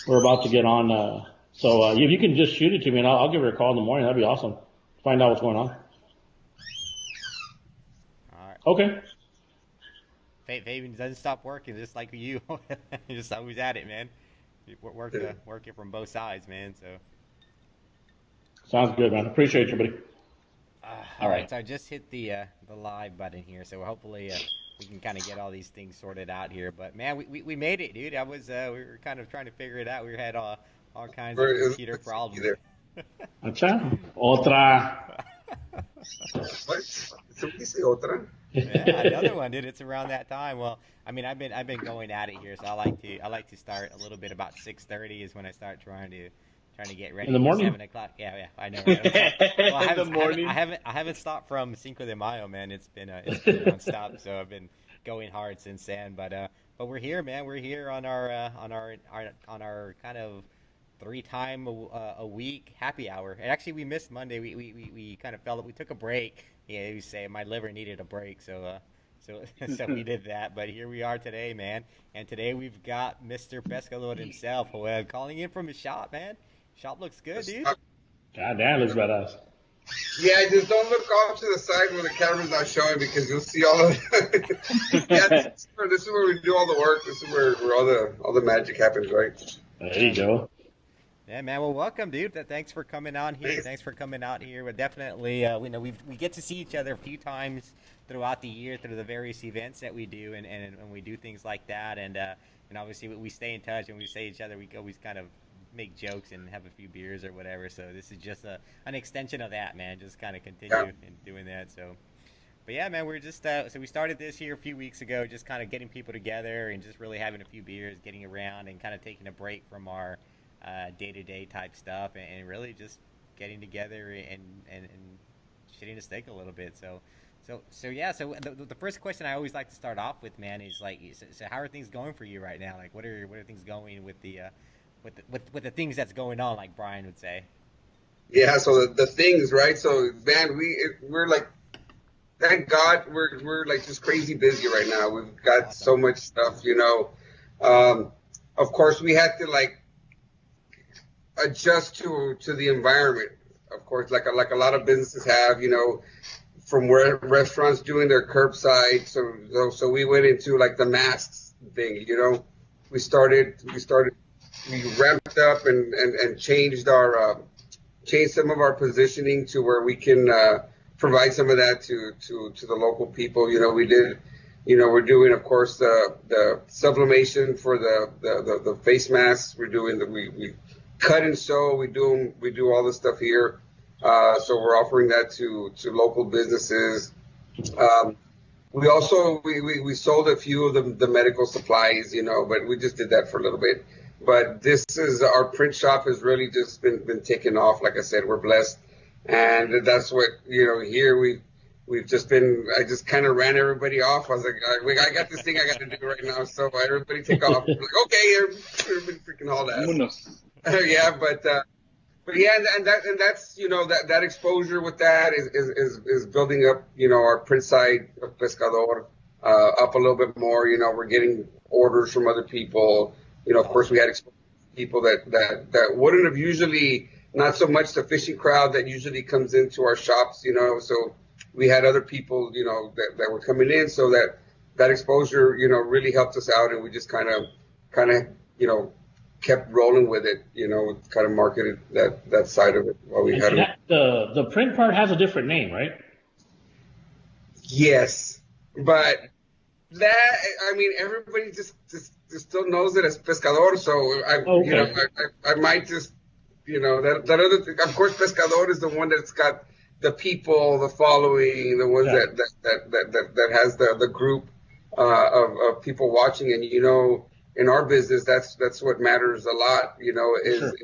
we're about to get on. So if you can just shoot it to me, and I'll give her a call in the morning. That'd be awesome. Find out what's going on. All right. Okay. Fabian doesn't stop working, just like you. Just always at it, man. Work it from both sides, man. So. Sounds good, man. Appreciate you, buddy. All right, so I just hit the live button here, so hopefully we can kind of get all these things sorted out here. But man, we made it, dude. I was we were kind of trying to figure it out. We had all kinds of computer problems. Acha, otra. What? Somebody say otra? Yeah, another one, dude. It's around that time. Well, I mean, I've been going at it here, so I like to start a little bit about 6:30 is when I start trying to get ready in the morning. 7 o'clock. Yeah, I know. Right? Well, In the morning. I haven't stopped from Cinco de Mayo, man. It's been nonstop. So I've been going hard since then. But we're here, man. We're here on our kind of 3 time a week happy hour. And actually, we missed Monday. We kind of felt we took a break. Yeah, you say my liver needed a break, so we did that. But here we are today, man. And today we've got Mr. Pescador himself, calling in from his shop, man. Shop looks good, dude. God damn, looks badass. Yeah, just don't look off to the side when the camera's not showing because you'll see all of Yeah, this is where we do all the work. This is where all the magic happens, right? There you go. Yeah, man. Well, welcome, dude. Thanks for coming on here. Thanks for coming out here. We're definitely, we get to see each other a few times throughout the year through the various events that we do, and we do things like that, and obviously we stay in touch. And we say each other, we always kind of make jokes and have a few beers or whatever. So this is just an extension of that, man. Just kind of continue in doing that. So, but yeah, man, we're just so we started this here a few weeks ago, just kind of getting people together and just really having a few beers, getting around, and kind of taking a break from our day-to-day type stuff, and really just getting together and shitting a steak a little bit. So yeah. So the first question I always like to start off with, man, is like, so how are things going for you right now? Like, what are things going with the with the things that's going on, like Brian would say? Yeah. So the things, right? So man, we're like, thank God, we're like just crazy busy right now. We've got so much stuff, Of course, we had to like adjust to the environment, of course, like a lot of businesses have, from where restaurants doing their curbside. So we went into like the masks thing, we ramped up and changed some of our positioning to where we can provide some of that to the local people. We did, we're doing, of course, the sublimation for the face masks. We're doing we cut and sew. We do all this stuff here. So we're offering that to local businesses. We also we sold a few of the medical supplies, but we just did that for a little bit. But this is our print shop has really just been taking off. Like I said, we're blessed, and that's what here we've just been. I just kind of ran everybody off. I was like, I got this thing I got to do right now, so everybody take off. I'm like, okay, everybody freaking haul ass. Yeah, but yeah, and that's that exposure with that is building up our print side of Pescador up a little bit more. We're getting orders from other people. Of course, we had people that wouldn't have usually, not so much the fishing crowd that usually comes into our shops. So we had other people that were coming in, so that exposure really helped us out, and we just kind of kept rolling with it, kind of marketed that side of it while we had it. The print part has a different name, right? Yes, but everybody just still knows it as Pescador. So I might just, that other thing. Of course, Pescador is the one that's got the people, the following, the ones that has the group of people watching, and in our business, that's what matters a lot, is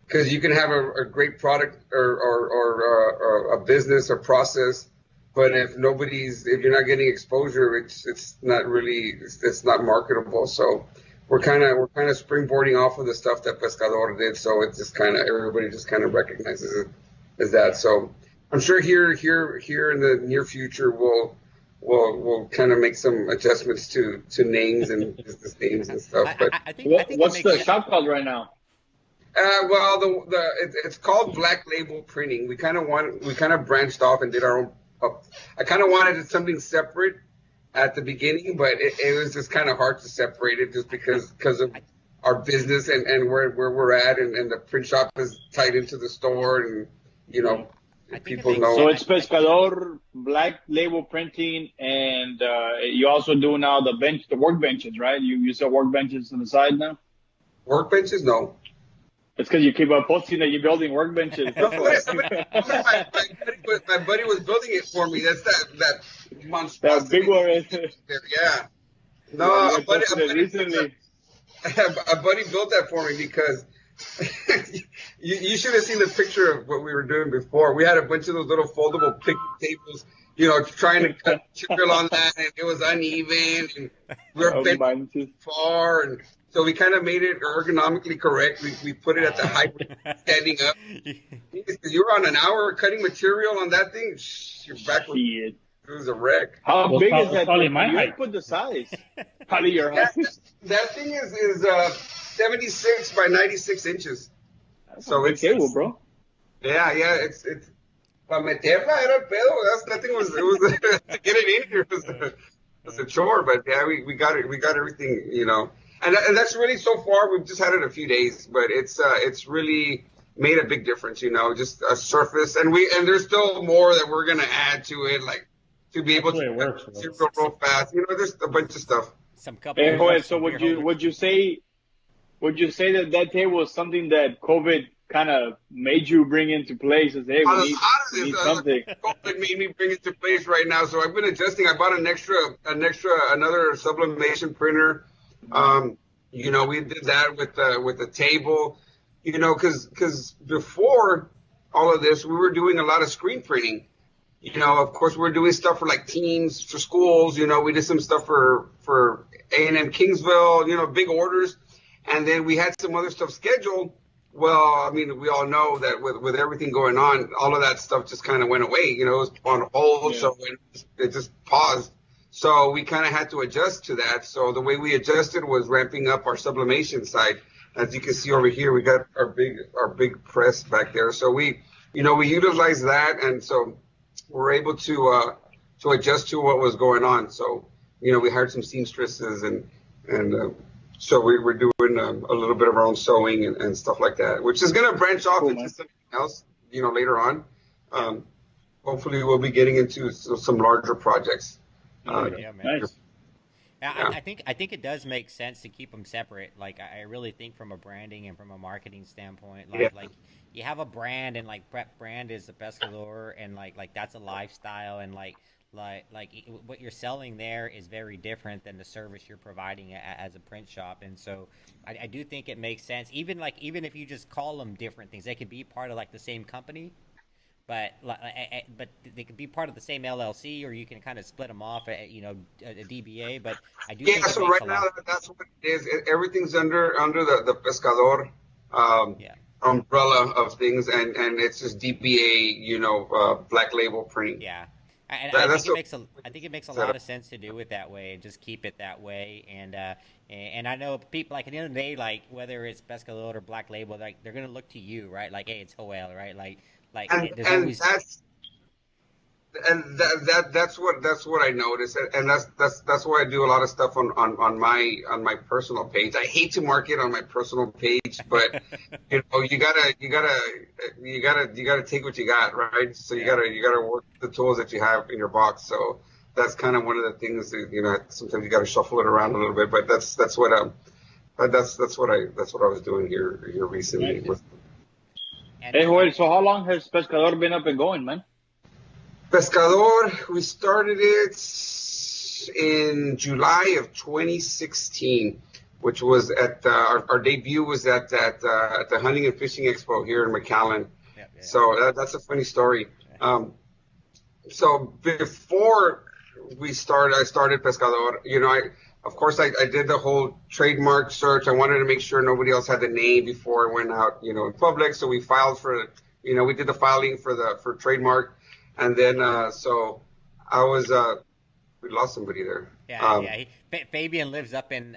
because you can have a great product or a business or process, but if you're not getting exposure, it's not really, it's not marketable. So we're kind of springboarding off of the stuff that Pescador did. So it's just everybody just kind of recognizes it as that. So I'm sure here in the near future, we'll kind of make some adjustments to names and business names and stuff. But I think what's the shop called right now? well, it's called Black Label Printing. We kind of branched off and did our own. I kind of wanted something separate at the beginning, but it was just kind of hard to separate it just because of our business and where we're at, and the print shop is tied into the store, and people know. So it's Pescador, Black Label Printing, and you also do now the work benches, right? You sell work benches on the side now? Workbenches? No. It's because you keep on posting that you're building workbenches. My buddy was building it for me. That's that monstrosity. That big one. Yeah. No, a buddy built that for me because you should have seen the picture of what we were doing before. We had a bunch of those little foldable picnic tables, trying to cut material on that, and it was uneven, and we were bent far, and so we kind of made it ergonomically correct. We put it at the height, standing up. You were on an hour cutting material on that thing. Your back was, it was a wreck. How big is that? Probably my height. Put the size. Probably your height. That thing is 76 by 96 inches. That's so it's cable, bro. Yeah, it's. Para meterla era el pedo. That thing was to get it in here was a chore, but yeah, we got it. We got everything, And that's really, so far, we've just had it a few days, but it's really made a big difference, just a surface. And there's still more that we're going to add to it, like to be able to works, real fast. There's a bunch of stuff. Some couple. So would you say that table was something that COVID kind of made you bring into place? As, hey, we need something. COVID made me bring it to place right now. So I've been adjusting. I bought another sublimation printer. We did that with the table, because before all of this, we were doing a lot of screen printing. Of course, we were doing stuff for like teams, for schools. We did some stuff for A&M Kingsville, big orders. And then we had some other stuff scheduled. Well, I mean, we all know that with everything going on, all of that stuff just kind of went away. It was on hold, so it just paused. So we kind of had to adjust to that. So the way we adjusted was ramping up our sublimation side. As you can see over here, we got our big press back there. So we utilize that, and so we're able to adjust to what was going on. So we hired some seamstresses, and so we're doing a little bit of our own sewing and stuff like that, which is going to branch off into something else, later on. Hopefully, we'll be getting into some larger projects. Yeah, man. Nice. I think it does make sense to keep them separate. Like, I really think from a branding and from a marketing standpoint, like you have a brand, and like Prep brand is the Pescador, and like that's a lifestyle, and like what you're selling there is very different than the service you're providing as a print shop. And so I do think it makes sense. Even if you just call them different things, they could be part of like the same company. But they could be part of the same LLC, or you can kind of split them off at a DBA. But I do think so right now that's what it is. Everything's under the Pescador umbrella of things, and it's just DBA, Black Label Printing. Yeah. And I think it makes a lot of sense to do it that way, and just keep it that way. And I know people, like, at the end of the day, like, whether it's Pescador or Black Label, like, they're gonna look to you, right? Like, hey, it's Joel, right? That's what I noticed, and that's why I do a lot of stuff on my personal page. I hate to market on my personal page, but you gotta take what you got, right? So you gotta work the tools that you have in your box. So that's kind of one of the things that, sometimes you gotta shuffle it around a little bit. But that's what I was doing here recently. Nice. Hey, Joel, so how long has Pescador been up and going, man? Pescador, we started it in July of 2016, which was at our debut was at the Hunting and Fishing Expo here in McAllen. Yeah. So that's a funny story. So before I started Pescador. Of course, I did the whole trademark search. I wanted to make sure nobody else had the name before it went out, in public. So we filed for, we did the filing for trademark. And then, so I was we lost somebody there. Yeah, yeah. Fabian lives up in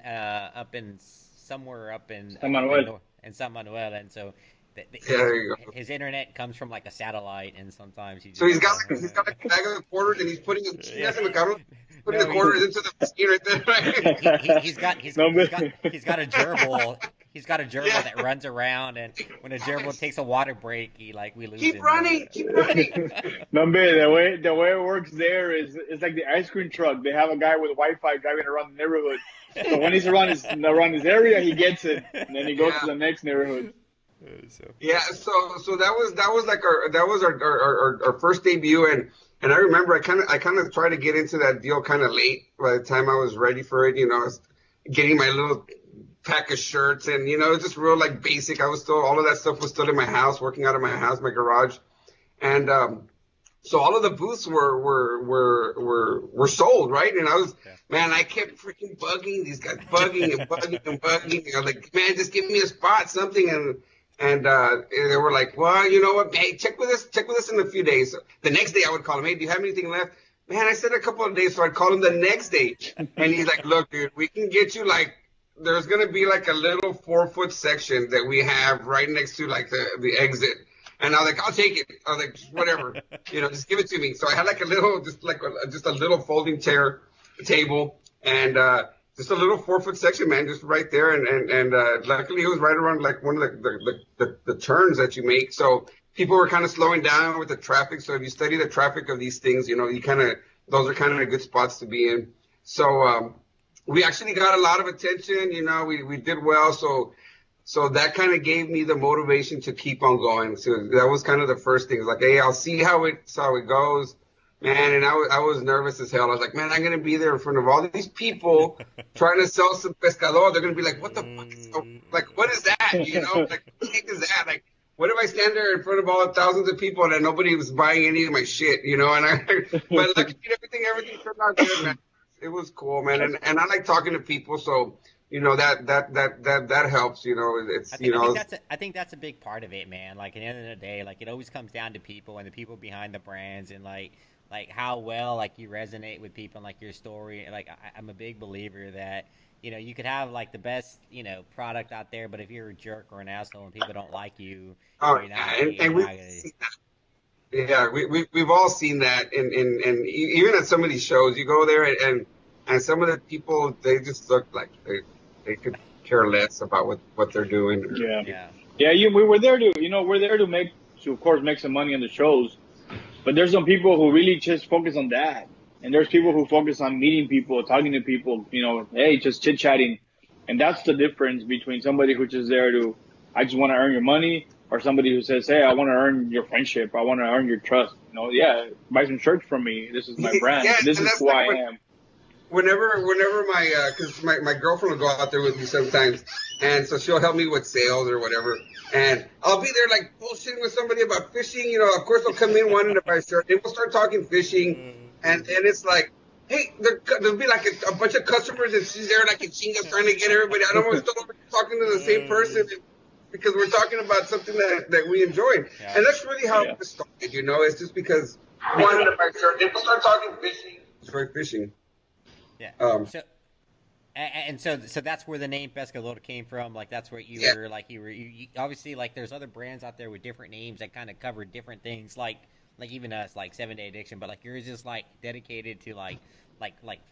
somewhere San Manuel. in San Manuel, and so There you go. his internet comes from like a satellite, and sometimes he just, So he's got like a bag of quarters, and he's putting his putting the quarters into the machine right there. Right? he's got a gerbil. He's got a gerbil that runs around, and when a gerbil takes a water break, we lose him. Keep running. No, the way it works there is it's like the ice cream truck. They have a guy with Wi-Fi driving around the neighborhood. So when he's around his area, he gets it, and then he goes to the next neighborhood. Yeah, so that was our first debut, and I remember I kind of tried to get into that deal kind of late. By the time I was ready for it, I was getting my little pack of shirts, and it's just real like basic. I was still, all of that stuff was still in my house, working out of my house, my garage, and so all of the booths were sold, right? And I was, man, I kept freaking bugging these guys, bugging. I was like, man, just give me a spot, something, and they were like, well, you know what? Hey, check with us in a few days. So the next day I would call him, hey, do you have anything left? Man, I said a couple of days, so I'd call him the next day. And he's like, look, dude, we can get you there's going to be like a little 4-foot section that we have right next to like the exit. And I was like, I'll take it. I was like, whatever, just give it to me. So I had like a little, just a little folding chair table, and just a little 4-foot section, man, just right there. And luckily it was right around like one of the turns that you make. So people were kind of slowing down with the traffic. So if you study the traffic of these things, those are kind of good spots to be in. So we actually got a lot of attention. We did well. So that kind of gave me the motivation to keep on going. So that was kind of the first thing. It was like, hey, I'll see how it goes. Man, and I was nervous as hell. I was like, man, I'm going to be there in front of all these people trying to sell some Pescador. They're going to be like, what the fuck what is that? Like, what the heck is that? Like, what if I stand there in front of all thousands of people and nobody was buying any of my shit, but luckily everything turned out good, man. It was cool, man. And I like talking to people. So, that helps, it's, I think that's a big part of it, man. Like at the end of the day, like it always comes down to people and the people behind the brands, and like how well like you resonate with people and like your story. And like I'm a big believer that you could have like the best product out there, but if you're a jerk or an asshole and people don't like you, we've all seen that, and even at some of these shows, you go there and some of the people, they just look like they could care less about what they're doing. We were there to of course make some money on the shows. But there's some people who really just focus on that. And there's people who focus on meeting people, talking to people, hey, just chit-chatting. And that's the difference between somebody who's just there I just want to earn your money, or somebody who says, hey, I want to earn your friendship. I want to earn your trust. Buy some shirts from me. This is my brand. This is who I am. Whenever because my girlfriend will go out there with me sometimes, and so she'll help me with sales or whatever, and I'll be there like bullshitting with somebody about fishing. Of course they'll come in wanting to buy a shirt, and we'll start talking fishing, and it's like, hey, there'll be like a bunch of customers, and she's there like a chinga trying to get everybody. I don't want to start talking to the same person because we're talking about something that we enjoyed, and that's really how it started. It's just because we wanted to buy a shirt, and we'll start talking fishing. Start fishing. Yeah. So that's where the name Pescador came from. Like that's where you were like you obviously like there's other brands out there with different names that kind of cover different things. Like even us, like 7 Day Addiction, but like yours is like dedicated to like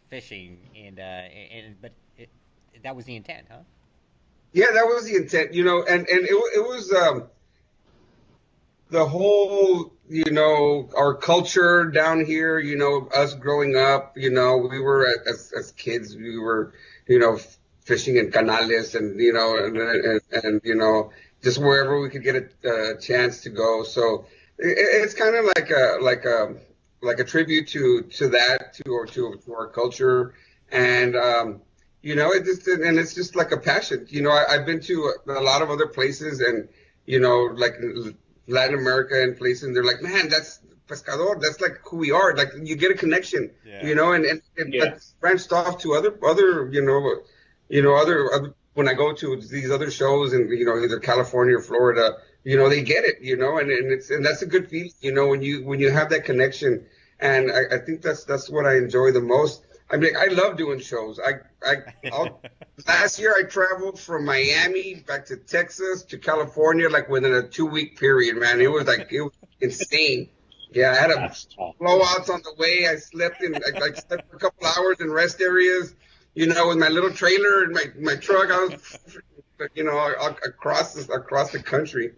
fishing and but that was the intent, huh? Yeah, that was the intent. And it was the whole, our culture down here, us growing up, we were as kids, we were, fishing in canales and, and just wherever we could get a chance to go. So it's kind of like a tribute to that, to our culture. And, it's just like a passion. I've been to a lot of other places and, like Latin America and places, and they're like, man, that's Pescador. That's like who we are. Like you get a connection, and that's branched off to other, when I go to these other shows in, either California or Florida, they get it, and that's a good feeling, when you have that connection, and I think that's what I enjoy the most. I mean, I love doing shows. Last year I traveled from Miami back to Texas to California like within a 2 week period, man. It was insane. Yeah, I had That's tough. blowouts on the way. I slept for a couple hours in rest areas, with my little trailer and my truck. I was, across the country.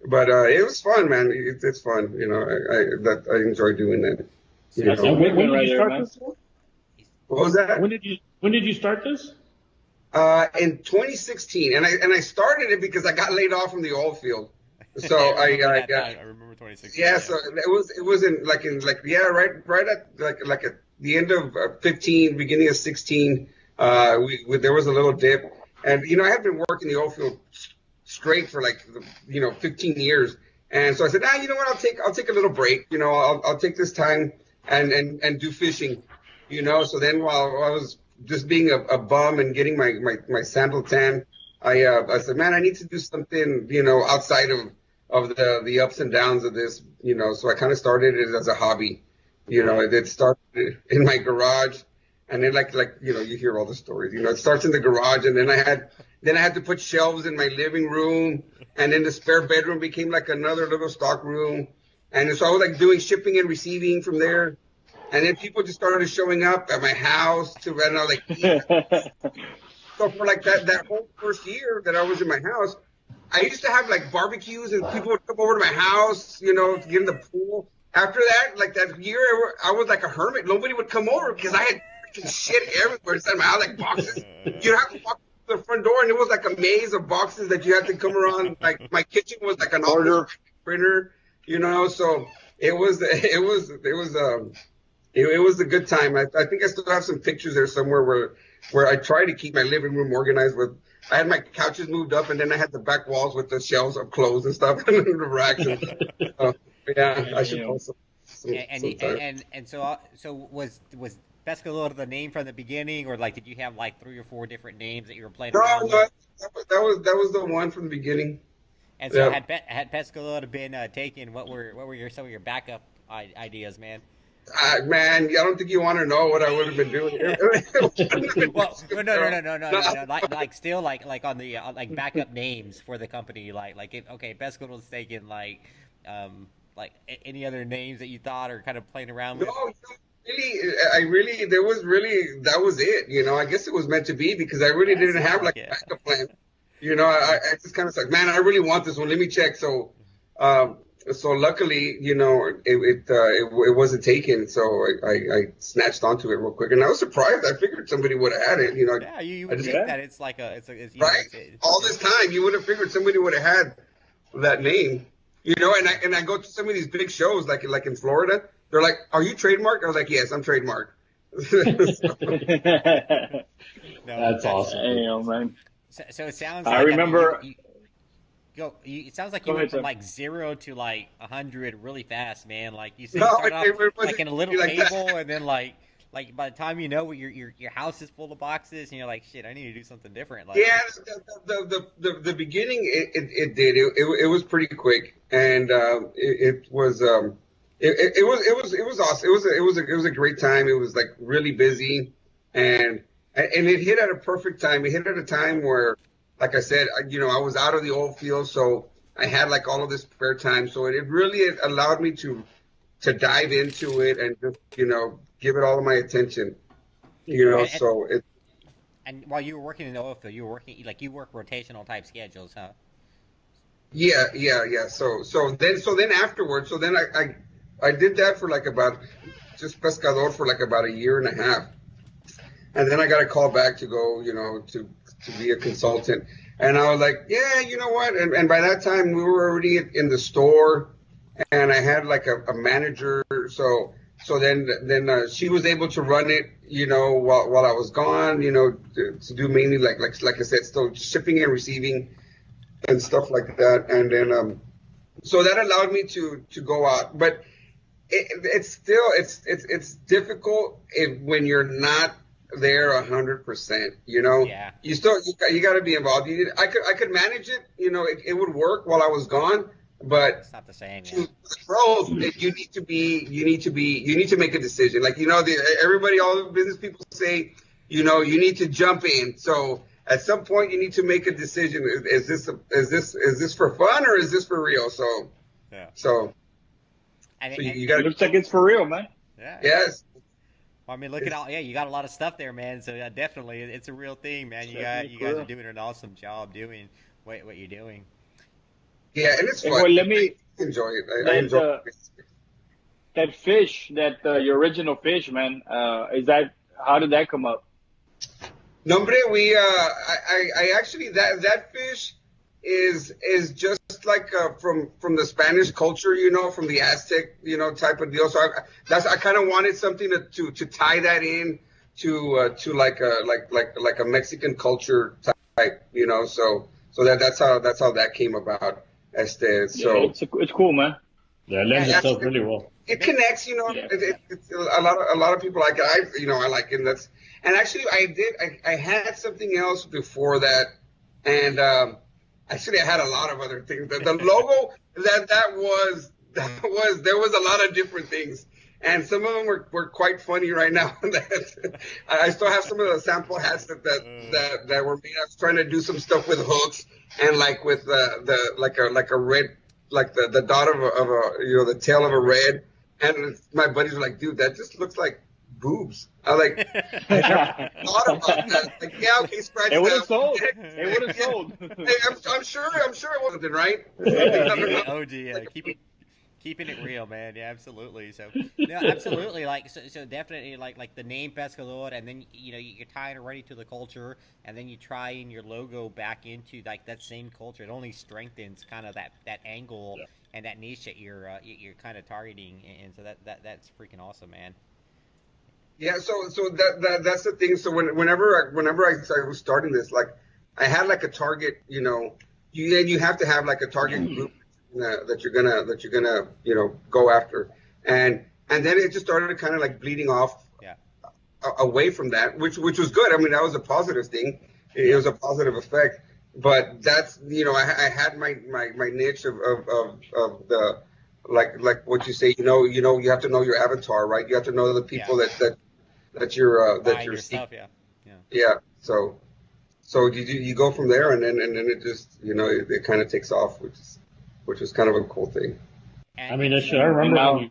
But it was fun, man. It's fun. I enjoy doing that. That's And when did right you there, start man. this? What was that? When did you start this? In 2016, and I started it because I got laid off from the oil field. So I remember 2016. yeah. So it was right at the end of 15, beginning of 16. There was a little dip, and I had been working the oil field straight for 15 years, and so I said, you know what, I'll take a little break. I'll take this time and do fishing. So then while I was just being a bum and getting my sandal tan, I said, man, I need to do something, outside of the ups and downs of this, so I kind of started it as a hobby. It started in my garage, and then you hear all the stories, it starts in the garage, and then I had to put shelves in my living room, and then the spare bedroom became like another little stock room. And so I was doing shipping and receiving from there. And then people just started showing up at my house to rent out So for that whole first year that I was in my house, I used to have barbecues and people would come over to my house, to get in the pool. After that, that year, I was like a hermit. Nobody would come over because I had freaking shit everywhere inside my house, boxes. You'd have to walk to the front door and it was like a maze of boxes that you had to come around. My kitchen was like an order printer, so it was a good time. I think I still have some pictures there somewhere where I tried to keep my living room organized I had my couches moved up, and then I had the back walls with the shelves of clothes and stuff and the racks. Yeah, I should post some. And so was Pescador the name from the beginning, or did you have 3 or 4 different names that you were playing around with? No, that was the one from the beginning. And so had Pescador been taken, what were some of your backup ideas, man? Man, I don't think you want to know what I would have been doing. Well, no. Still, on the backup names for the company, Pescador was taken, any other names that you thought or kind of playing around with? No, that was it. I guess it was meant to be because I really didn't have a backup plan. I just kind of said, man, I really want this one. Let me check. So luckily, it wasn't taken. So I snatched onto it real quick, and I was surprised. I figured somebody would have had it. Yeah, you would think that it's right. All this time, you would have figured somebody would have had that name. And I go to some of these big shows, like in Florida. They're like, "Are you trademarked?" I was like, "Yes, I'm trademarked." That's awesome. Hey, man. So it sounds. I remember. It sounds like you went from 0 to 100 really fast, man. You said No, you started off it in a little like table, that. and then by the time your house is full of boxes, and you're like, shit, I need to do something different. Yeah, the beginning it did. It was pretty quick, and it was awesome. It was a great time. It was really busy, and it hit at a perfect time. It hit at a time where, like I said, I was out of the oil field, so I had all of this spare time. So it really allowed me to dive into it and just, give it all of my attention. So it. And while you were working in the oil field, you were working you work rotational type schedules, huh? Yeah. So then afterwards, I did that for about just Pescador for about a year and a half, and then I got a call back to go, to be a consultant. And I was like, yeah, you know what? And by that time we were already in the store, and I had a manager. So then she was able to run it, while I was gone, to do mainly like I said, still shipping and receiving and stuff like that. And then, so that allowed me to go out, but it's still, it's difficult when you're not there 100%, Yeah. You got to be involved. I could manage it, it would work while I was gone, But It's not the same. Yeah. to growth, you need to make a decision. Like, everybody, all the business people say, you need to jump in. So at some point you need to make a decision. Is this for fun or is this for real? So, Yeah. so, And, so and, you It got to, looks like it's for real, man. yeah. yes. Well, I mean, look at all. Yeah, you got a lot of stuff there, man. So yeah, definitely, it's a real thing, man. You guys are doing an awesome job doing what you're doing. Yeah. And it's Hey, fun. boy, let me I enjoy it. I that enjoy it. that fish, that your original fish, man. Is that how did that come up? No, hombre, I actually, that fish is just like from the Spanish culture, from the Aztec, type of deal. So I kind of wanted something to tie that in to like a Mexican culture type, so that's how that came about. Yeah, So it's cool, man. Yeah, it lends Yeah, itself really well. it connects, Yeah. it's a lot of people like it. I like it. And actually I had something else before that, and actually I had a lot of other things. The logo there was a lot of different things, and some of them were quite funny right now. That I still have some of the sample hats that were made. I was trying to do some stuff with hooks and like with the like a red, like the dot of a the tail of a red. And my buddies were like, dude, that just looks like boobs. I was like, I never thought about that. Like, yeah, okay, scratch It would have that. sold. It would have sold. Hey, I'm sure it wasn't right. OG, keeping it real, man. Yeah, absolutely. So, no, absolutely. So definitely, like the name Pescador, and then you're tying it already to the culture, and then you try in your logo back into like that same culture. It only strengthens kind of that angle. Yeah. And that niche that you're kind of targeting, and so that's freaking awesome, man. Yeah, so that's the thing. So whenever I was starting this, like I had like a target, you have to have like a target group that you're gonna go after, and then it just started kind of like bleeding off Yeah. Away from that, which was good. I mean, that was a positive thing. It was a positive effect. But that's I had my niche of the like what you say, you have to know your avatar, right? You have to know the people that you're stuff, yeah. yeah. So you go from there, and then it just it kind of takes off, which is kind of a cool thing. I mean, I remember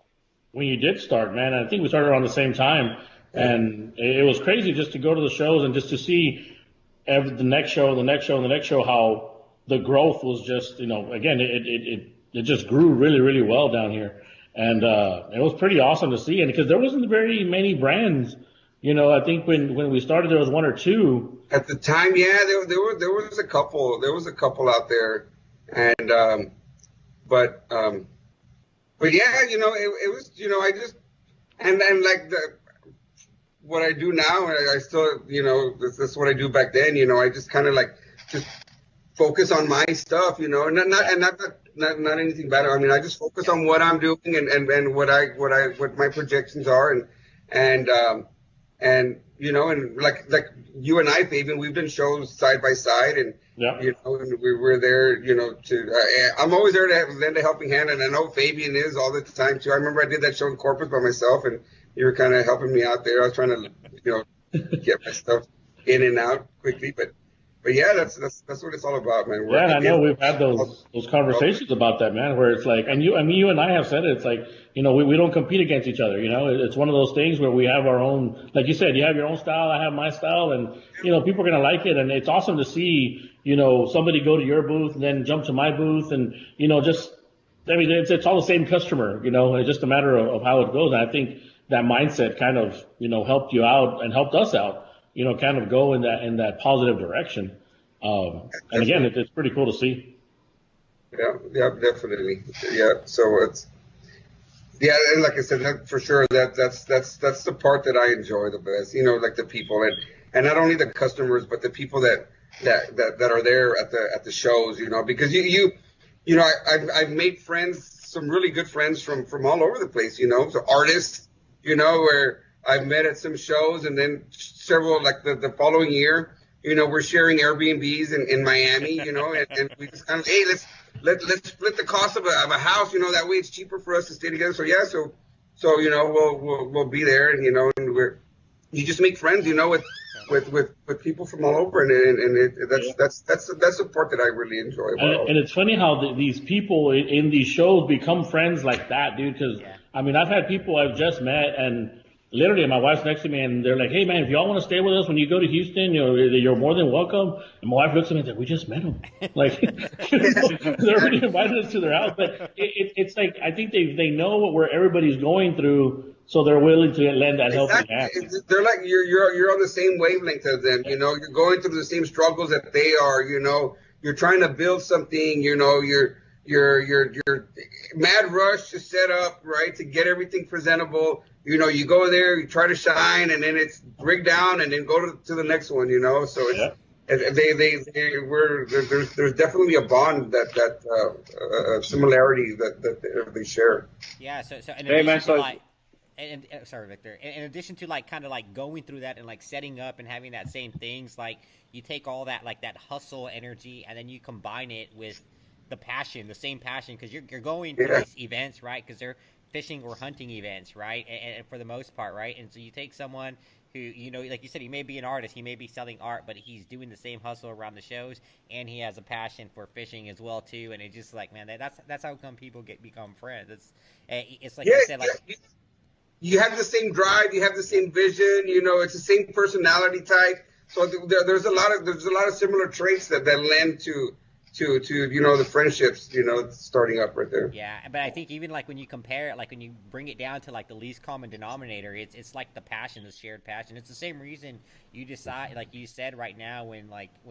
when you did start, man. I think we started around the same time, and it was crazy just to go to the shows and just to see the next show, how the growth was just, again, it just grew really, really well down here. And, it was pretty awesome to see. And because there wasn't very many brands, I think when we started, there was one or two. At the time, yeah, there was a couple out there. And, but yeah, it was, I just, and like what I do now, I still, this is what I do back then, I just kind of like just focus on my stuff, and not anything better. I mean, I just focus on what I'm doing and what my projections are, and and like you and I, Fabian, we've done shows side by side, and and we were there, I'm always there to lend a helping hand, and I know Fabian is all the time too. I remember I did that show in Corpus by myself, and you were kind of helping me out there. I was trying to, get my stuff in and out quickly, but yeah, that's what it's all about, man. Yeah, and I know we've had those conversations about that, man, where it's like, and you and I have said it, it's like, we don't compete against each other, it's one of those things where we have our own, like you said, you have your own style, I have my style, and, people are going to like it, and it's awesome to see, somebody go to your booth and then jump to my booth, and, it's all the same customer, it's just a matter of how it goes, and I think that mindset kind of, helped you out and helped us out, kind of go in that positive direction. And again, it's pretty cool to see. Yeah, definitely. Yeah. So and like I said, that for sure, that's the part that I enjoy the best, like the people and not only the customers, but the people that are there at the shows, because I've made friends, some really good friends from all over the place, so artists, where I've met at some shows, and then several, like the following year, we're sharing Airbnbs in Miami, and we just kind of, hey, let's split the cost of a house, that way it's cheaper for us to stay together. So yeah, so we'll be there, and you just make friends, with people from all over, that's the part that I really enjoy about And it's funny how these people in these shows become friends like that, dude. Because I mean, I've had people I've just met, and literally, my wife's next to me, and they're like, "Hey, man, if y'all want to stay with us when you go to Houston, you're more than welcome." And my wife looks at me and says, "We just met him. Like, they're already invited us to their house." But it's like I think they know what everybody's going through, so they're willing to lend that helping hand. They're like you're on the same wavelength as them. You're going through the same struggles that they are. You're trying to build something. You're mad rush to set up, right, to get everything presentable. You go there, you try to shine, and then it's rig down, and then go to the next one. So it's there's definitely a bond that similarity that they share. Yeah. So in Hey, man, addition to so like, and sorry, Victor. In addition to like kind of like going through that and like setting up and having that same things, like you take all that like that hustle energy and then you combine it with the passion, the same passion, because you're going to these events, right? Because they're fishing or hunting events, right? And for the most part, right? And so you take someone who, like you said, he may be an artist, he may be selling art, but he's doing the same hustle around the shows, and he has a passion for fishing as well too. And it's just like, man, that's how come people become friends. It's like you said, like. You have the same drive, you have the same vision, it's the same personality type. So there's a lot of similar traits that lend to the friendships, starting up right there. Yeah, but I think even like when you compare it, like when you bring it down to like the least common denominator, it's like the passion, the shared passion. It's the same reason you decide, like you said right now, when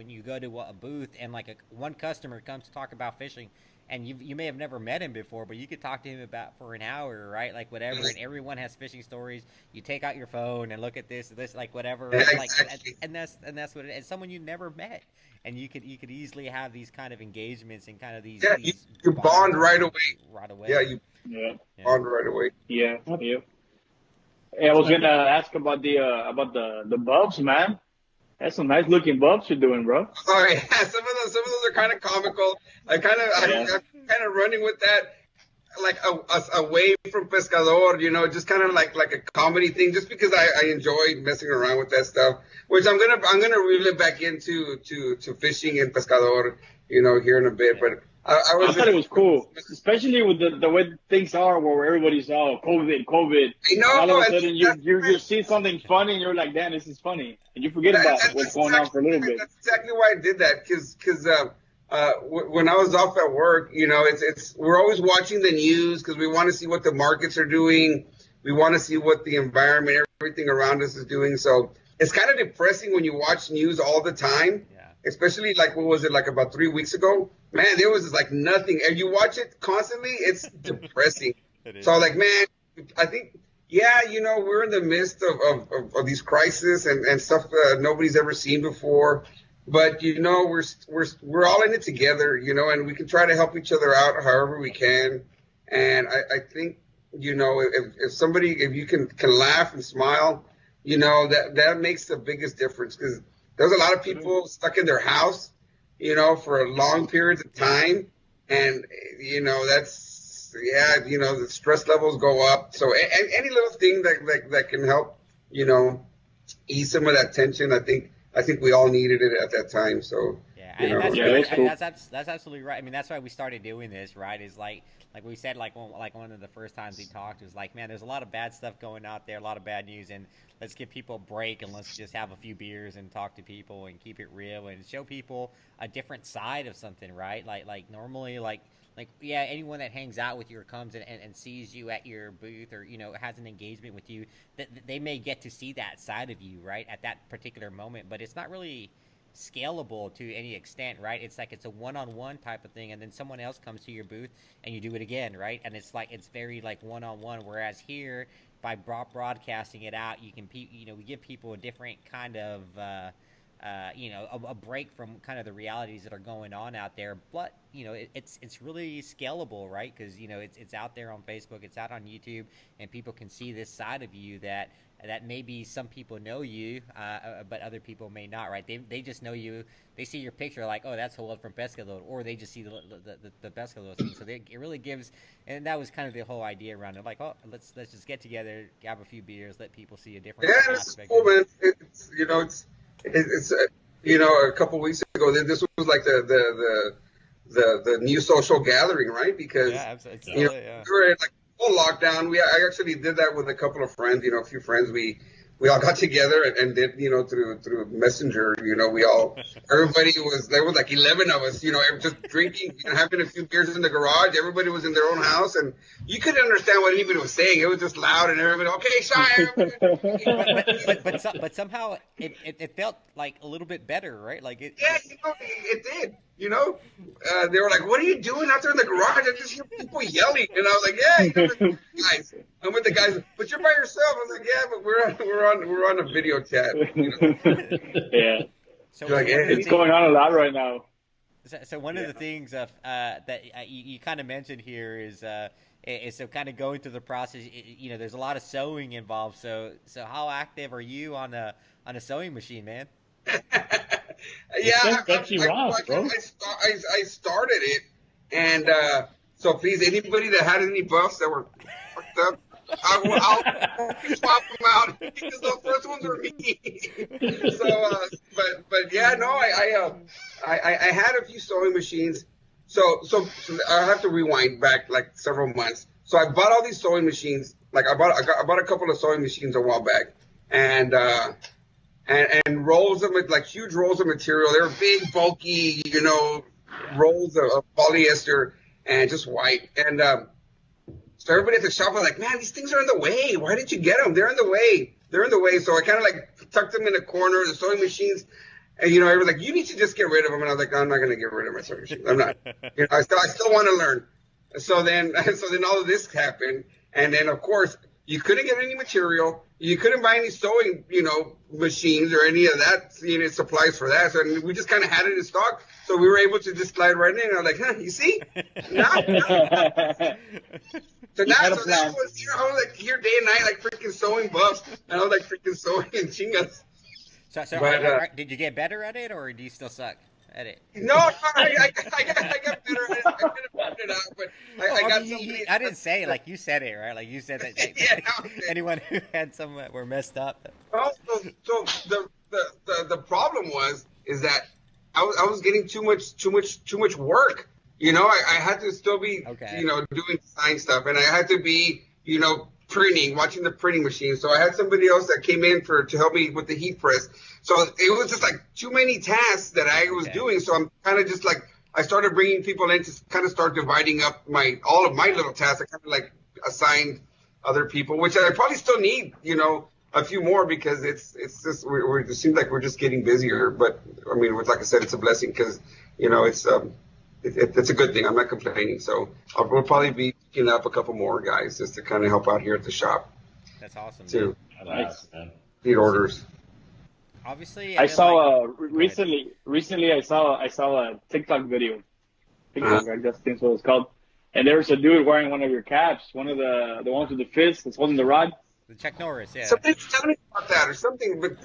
you go to a booth and like one customer comes to talk about fishing, and you may have never met him before, but you could talk to him about for an hour, right? Like whatever, and everyone has fishing stories. You take out your phone and look at this, like whatever, Yeah, like, exactly. and that's what it is. Someone you never met, and you could easily have these kind of engagements and kind of these You bond right away. right away. Yeah, you yeah, bond right away. yeah, yeah. Hey, I was gonna ask about the buffs, man. That's some nice looking buffs you're doing, bro. Oh yeah, some of those are kind of comical. I'm Yeah. kind of running with that, like away from Pescador, just kind of like a comedy thing, just because I enjoy messing around with that stuff. Which I'm gonna reel it back into to fishing and Pescador, here in a bit. But I I was thought just, it was cool, especially with the way things are, where everybody's COVID, and all of a and sudden you see something funny and you're like, damn, this is funny, and you forget about what's that's going on for a little bit. exactly why I did that, because when I was off at work, it's we're always watching the news because we want to see what the markets are doing. We want to see what the environment, everything around us is doing. So it's kind of depressing when you watch news all the time, Yeah. especially like what was it, like about 3 weeks ago? Man, there was like nothing, and you watch it constantly. It's depressing. It is. So like, man, I think. Yeah, we're in the midst of these crises and stuff nobody's ever seen before. But we're all in it together, and we can try to help each other out however we can. And I think, if you can laugh and smile, that makes the biggest difference, because there's a lot of people stuck in their house, for long periods of time, and the stress levels go up. So any little thing that can help, ease some of that tension, I think we all needed it at that time. So Yeah, you and know, that's Yeah, really, that's cool. that's absolutely right. I mean, that's why we started doing this, right? Is like we said, like one of the first times we talked was like, man, there's a lot of bad stuff going out there, a lot of bad news, and let's give people a break and let's just have a few beers and talk to people and keep it real and show people a different side of something, right? Like normally, like yeah, anyone that hangs out with you or comes and sees you at your booth or has an engagement with you, that they may get to see that side of you, right, at that particular moment, but it's not really scalable to any extent, right? It's like it's a one-on-one type of thing, and then someone else comes to your booth and you do it again, right? And it's like it's very like one-on-one. Whereas here, by broadcasting it out, you can we give people a different kind of a break from kind of the realities that are going on out there. But it's really scalable, right? Because it's out there on Facebook, it's out on YouTube, and people can see this side of you that maybe some people know you, but other people may not, right? They just know you. They see your picture like, oh, that's Joel from Pescador, or they just see the Pescador scene. So it really gives, and that was kind of the whole idea around it. Like, oh, let's just get together, grab a few beers, let people see a different aspect. Cool, man. It's a couple weeks ago, this was like the new social gathering, right? Because absolutely. we were in like full lockdown. I actually did that with a couple of friends, a few friends. We all got together and did, through Messenger, everybody there was like 11 of us, just drinking, having a few beers in the garage. Everybody was in their own house, and you couldn't understand what anybody was saying. It was just loud, and everybody, okay, shy. but somehow it felt like a little bit better, right? Like it. Yeah, it did. They were like, "What are you doing out there in the garage?" I just hear people yelling, and I was like, "Yeah, guys." I'm with the guys, but you're by yourself. I was like, "Yeah, but we're on a video chat." Yeah. So like, it's going on a lot right now. So one of the things that you kind of mentioned here is so kind of going through the process. There's a lot of sewing involved. So how active are you on a sewing machine, man? Yeah, bro. I started it, and so please, anybody that had any buffs that were fucked up, I'll swap them out because the first ones were me. So, but yeah, no, I had a few sewing machines. So I have to rewind back like several months. So I bought all these sewing machines. Like I bought a couple of sewing machines a while back, and rolls of like huge rolls of material. They were big, bulky, rolls of polyester and just white. And so everybody at the shop was like, "Man, these things are in the way. Why did you get them? They're in the way. They're in the way." So I kind of like tucked them in a corner, the sewing machines. And everybody was like, "You need to just get rid of them." And I was like, "I'm not going to get rid of my sewing machines. I'm not. I still want to learn." So then all of this happened, and then of course you couldn't get any material. You couldn't buy any sewing, machines or any of that, supplies for that. So we just kind of had it in stock. So we were able to just slide right in. And I was like, huh, you see? So I was like here day and night, like freaking sewing buffs. And I was like freaking sewing and chingas. So did you get better at it, or do you still suck at it? No, I got better at it. I could have figured it out, but I got somebody. I didn't say it, like you said it, right? Like you said that anyone who had some that were messed up. So the problem is that I was getting too much work. I had to still be doing design stuff, and I had to be printing, watching the printing machine. So I had somebody else that came in to help me with the heat press. So it was just like too many tasks that I was doing. So I'm kind of just like, I started bringing people in to kind of start dividing up all of my little tasks. I kind of like assigned other people, which I probably still need, a few more, because it's just, it seems like we're just getting busier. But I mean, like I said, it's a blessing because, it's a good thing. I'm not complaining. So we'll probably be picking up a couple more guys just to kind of help out here at the shop. That's awesome. Too. Nice, man. Need orders. Obviously, I saw recently. I saw a TikTok video. I guess that's what it's called. And there was a dude wearing one of your caps, one of the ones with the fist that's holding the rod. The Chuck Norris, yeah. Somebody's telling me about that or something. But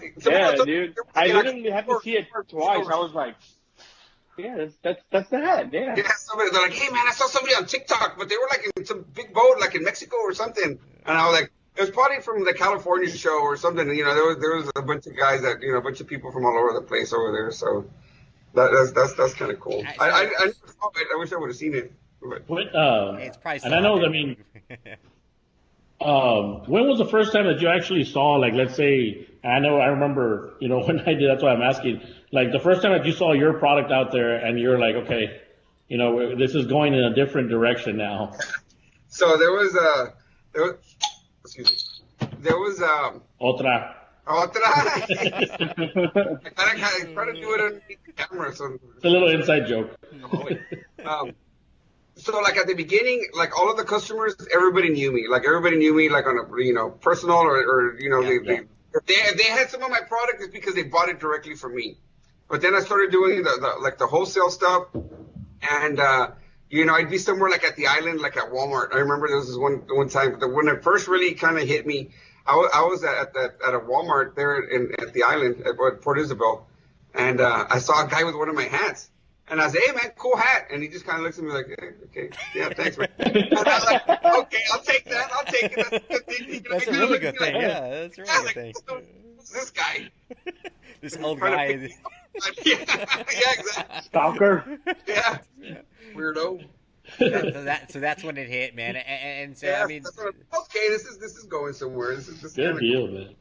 dude. I didn't have to see it twice. I was like, yeah, that's the hat. Yeah. Yeah. They're like, hey man, I saw somebody on TikTok, but they were like in some big boat, like in Mexico or something. And I was like, it was probably from the California show or something. There was a bunch of guys that a bunch of people from all over the place over there. So that's kind of cool. I never saw it. I wish I would have seen it. But. It's probably and I know. I mean, when was the first time that you actually saw, like, let's say, I remember, when I did. That's why I'm asking. Like the first time that you saw your product out there, and you're like, okay, this is going in a different direction now. So there was Otra. I try to do it underneath the camera. So it's a little inside joke. So like at the beginning, like all of the customers, everybody knew me. Like everybody knew me, like on a personal or If they had some of my product, it's because they bought it directly from me. But then I started doing the wholesale stuff, and I'd be somewhere like at the island, like at Walmart. I remember there was this one time when it first really kind of hit me. I was at a Walmart there at the island at Port Isabel, and I saw a guy with one of my hats. And I said, "Hey man, cool hat." And he just kind of looks at me like, hey, "Okay, yeah, thanks, man." And I was like, "Okay, I'll take that. I'll take it." That's a good thing. That's a really good thing. Yeah, that's a really good thing. Who's this guy? This old guy. Yeah, exactly. Stalker. Yeah, weirdo. So that's when it hit, man. And so Yeah, I mean, okay, this is going somewhere. This Good deal, man.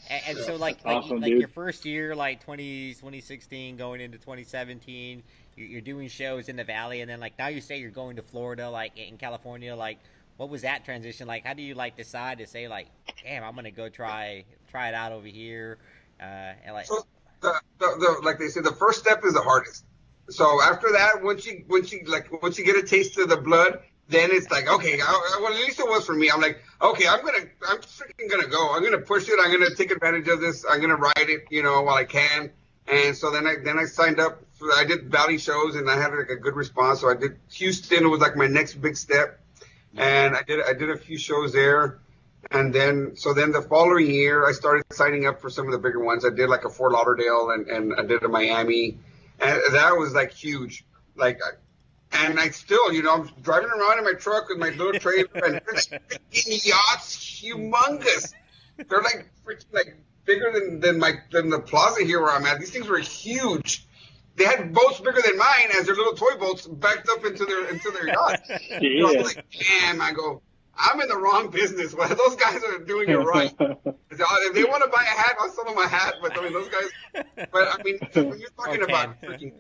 and so like awesome, like dude. your first year, like 2016, going into 2017, you're doing shows in the Valley, and then like now you say you're going to Florida, like in California. Like, what was that transition like? How do you like decide to say like, damn, I'm gonna go try it out over here, and like. So like they say, the first step is the hardest. So after that, once you get a taste of the blood, then it's like, okay, well, at least it was for me. I'm like, okay, I'm freaking gonna go. I'm gonna push it. I'm gonna take advantage of this. I'm gonna ride it, while I can. And so then I signed up. I did Valley shows, and I had like a good response. So I did Houston. Was like my next big step, and I did a few shows there. And then the following year, I started signing up for some of the bigger ones. I did like a Fort Lauderdale, and I did a Miami, and that was like huge. Like, and I still, I'm driving around in my truck with my little trailer, and there's like freaking yachts, humongous. They're like freaking like bigger than the plaza here where I'm at. These things were huge. They had boats bigger than mine as their little toy boats backed up into their yachts. Yeah. So I was like, damn, I go, I'm in the wrong business. Well, those guys are doing it right. If they want to buy a hat, I'll sell them a hat. But I mean, those guys. But I mean, when you're talking about freaking,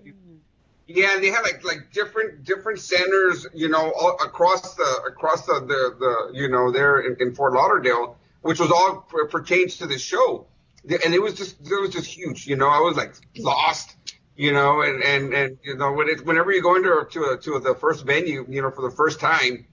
yeah, they had like different centers, all across the there in Fort Lauderdale, which was all pertains to the show, and it was just huge. I was like lost. And whenever you go into the first venue, for the first time.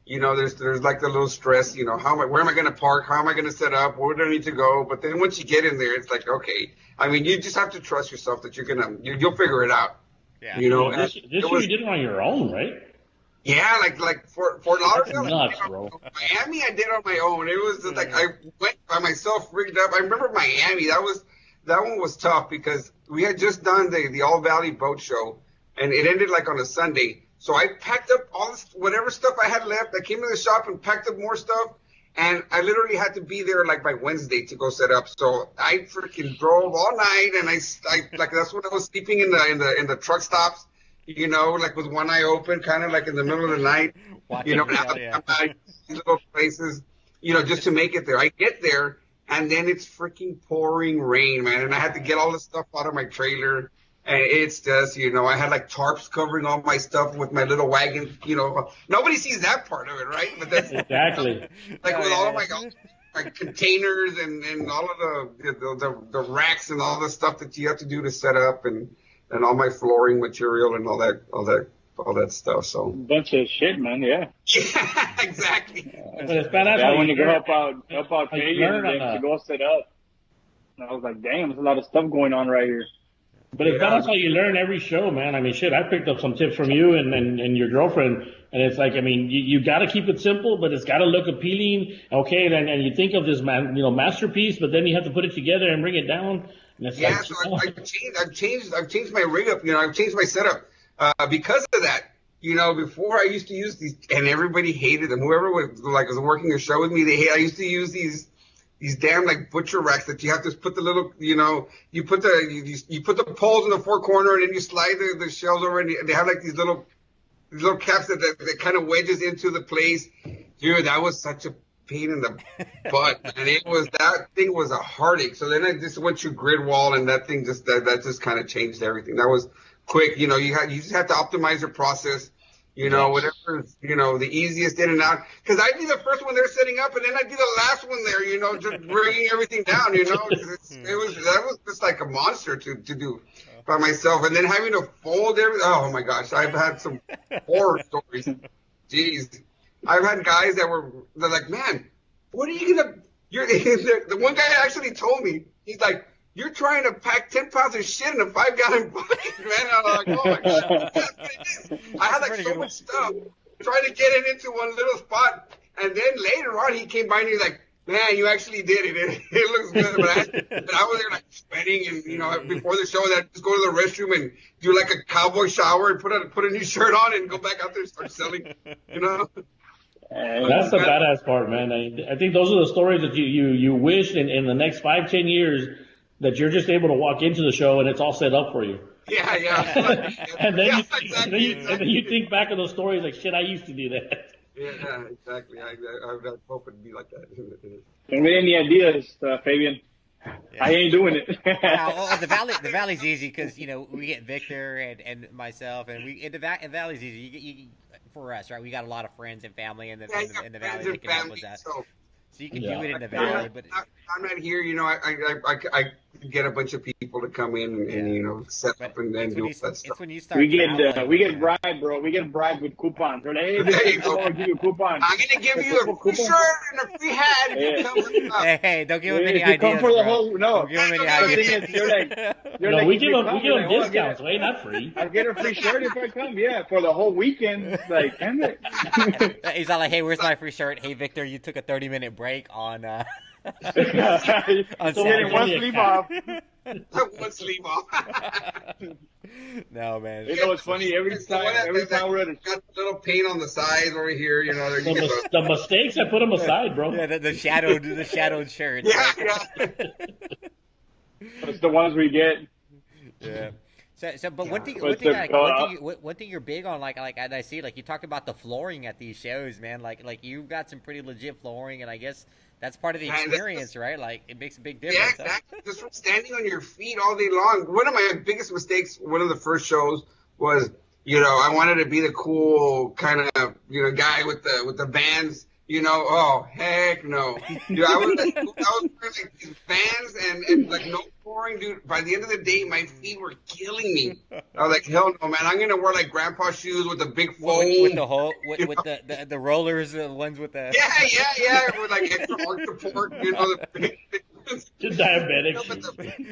There's like the little stress, where am I going to park? How am I going to set up? Where do I need to go? But then once you get in there, it's like, okay. I mean, you just have to trust yourself that you'll figure it out. Yeah. This year you did it on your own, right? Yeah, like Fort Lauderdale. Nuts, bro. Miami, I did on my own. It was just like I went by myself, rigged up. I remember Miami. That one was tough because we had just done the All Valley Boat Show, and it ended like on a Sunday. So I packed up all this, whatever stuff I had left. I came to the shop and packed up more stuff, and I literally had to be there like by Wednesday to go set up. So I freaking drove all night, and I like that's when I was sleeping in the truck stops, like with one eye open, kind of like in the middle of the night, these little places, just to make it there. I get there, and then it's freaking pouring rain, man, and I had to get all the stuff out of my trailer. And it's just, I had like tarps covering all my stuff with my little wagon, Nobody sees that part of it, right? But that's exactly. Like with all of my containers and all of the racks and all the stuff that you have to do to set up and all my flooring material and all that stuff. So bunch of shit, man. Yeah. Yeah, exactly. But it's badass. Yeah, when you go help out Canadian to go set up. And I was like, damn, there's a lot of stuff going on right here. But it's that's how you learn every show, man. I mean, shit, I picked up some tips from you and your girlfriend, and it's like, I mean, you got to keep it simple, but it's got to look appealing. Okay, and you think of this masterpiece, but then you have to put it together and bring it down. And it's so I've changed my rig up. I've changed my setup because of that. Before I used to use these, and everybody hated them. Whoever was working a show with me, I used to use these damn like butcher racks that you have to put the little, you put the poles in the four corner and then you slide the shells over and they have like these little caps that kind of wedges into the place. Dude, that was such a pain in the butt, and that thing was a heartache. So then I just went to grid wall, and that thing that just kind of changed everything. That was quick. You just have to optimize your process. Whatever, the easiest in and out. Because I'd be the first one there setting up, and then I'd be the last one there, just bringing everything down, that was just like a monster to do by myself. And then having to fold everything. Oh my gosh, I've had some horror stories. Jeez. I've had guys they're like, man, what are you you're the one guy actually told me, he's like, you're trying to pack 10 pounds of shit in a 5-gallon bucket, man. I'm like, oh my God. That's what it is. I had like so much stuff trying to get it into one little spot. And then later on, he came by and he's like, man, you actually did it. It looks good. But I was there like sweating and, before the show, I'd just go to the restroom and do like a cowboy shower and put a new shirt on and go back out there and start selling, That's the badass part, man. I think those are the stories that you wish in the next 5-10 years that you're just able to walk into the show and it's all set up for you. Yeah, yeah. And then you think back of those stories like, shit, I used to do that. Yeah, exactly. I hope it'd be like that. Don't get any ideas, Fabian. Yeah. I ain't doing it. The valley's easy because we get Victor and myself, and the valley's easy. You for us, right? We got a lot of friends and family in the valley that can help with that. So you can do it in the valley, but I'm not here. I get a bunch of people to come in and set up and then do that stuff. It's when you start. We get bribed, bro. We get bribed with coupons. They're like, hey, I'll give you a coupon. I'm gonna give you a free shirt and a free hat. Hey, don't give them any ideas. Come for the whole. No, don't give them any ideas. We give them discounts, right? Not free. I'll get a free shirt if I come. Yeah, for the whole weekend. Like, damn it. He's all like, hey, where's my free shirt? Hey, Victor, you took a 30-minute break on. On Saturday. One sleeve off. One sleeve off. No, man. You know, it's funny. Every time we're at got a little paint on the sides over here. The mistakes, I put them aside, bro. Yeah, the shadowed shirts. Yeah. That's the ones we get. Yeah. But one thing you're big on, like I see, like you talked about the flooring at these shows, man. Like you've got some pretty legit flooring, and I guess that's part of the experience, right? Like it makes a big difference. Yeah, exactly. Just from standing on your feet all day long. One of my biggest mistakes, one of the first shows was, I wanted to be the cool kind of, guy with the Vans. Oh heck no, dude! I was wearing like these Vans and like no flooring, dude. By the end of the day, my feet were killing me. I was like, hell no, man! I'm gonna wear like grandpa shoes with the big foam, with the hole, with the rollers, the ones with the yeah, with like extra arch support, the diabetic